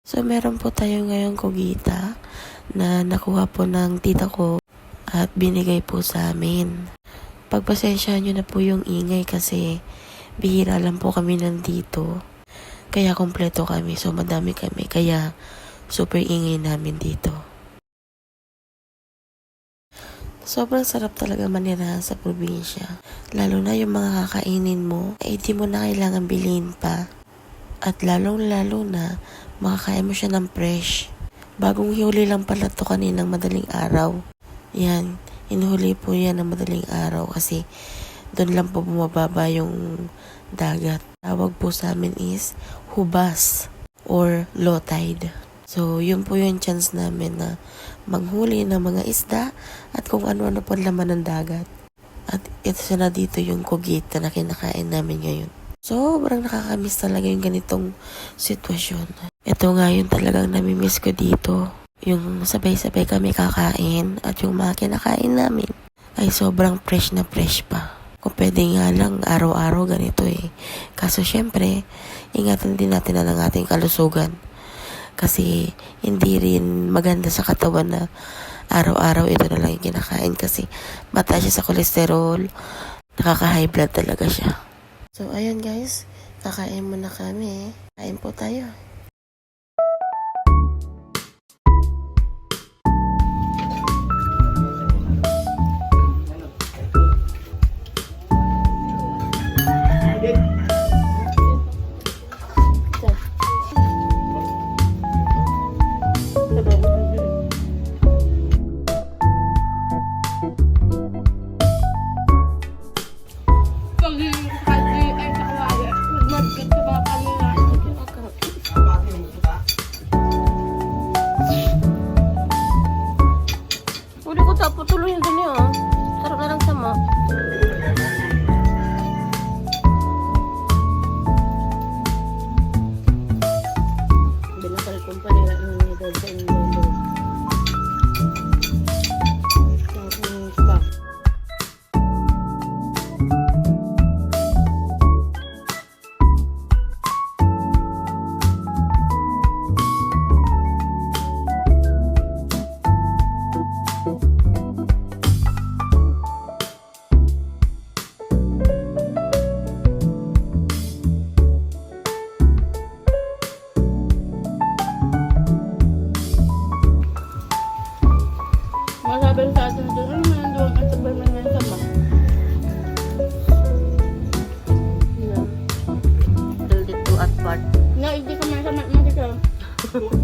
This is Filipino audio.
So, meron po tayo ngayong kugita na nakuha po ng tita ko at binigay po sa amin. Pagpasensyahan nyo na po yung ingay kasi bihira lang po kami nandito. Kaya kompleto kami. So, madami kami. Kaya super ingay namin dito. Sobrang sarap talaga manirahan sa probinsya. Lalo na yung mga kakainin mo, eh di mo na kailangan bilhin pa. At lalong-lalo na, makakain mo siya ng fresh. Bagong huli lang pala to kaninang madaling araw. Yan, inuhuli po yan ng madaling araw kasi doon lang po bumababa yung dagat. Tawag po sa amin is hubas or low tide. So, yun po yung chance namin na manghuli ng mga isda at kung ano-ano po laman ng dagat. At ito na dito yung kugita na kinakain namin ngayon. Sobrang nakakamiss talaga yung ganitong sitwasyon. Ito nga yung talagang namimiss ko dito. Yung sabay-sabay kami kakain at yung mga kinakain namin ay sobrang fresh na fresh pa. Kung pwede nga lang araw-araw ganito eh. Kaso syempre, ingatan din natin na ng ating kalusugan. Kasi hindi rin maganda sa katawan na araw-araw ito na lang yung kinakain kasi mataas siya sa kolesterol, nakaka-high blood talaga siya. So ayun guys, kakain muna kami. Kain po tayo. Tuloy din yun. Sarap na lang sama. Binasal kong panira ng dog sa inyo. Ba? Masabi sa atin doon, ano man doon ang sabay man yan sama. Yeah. Till dito at part. Na, hindi ka man sama, hindi ka.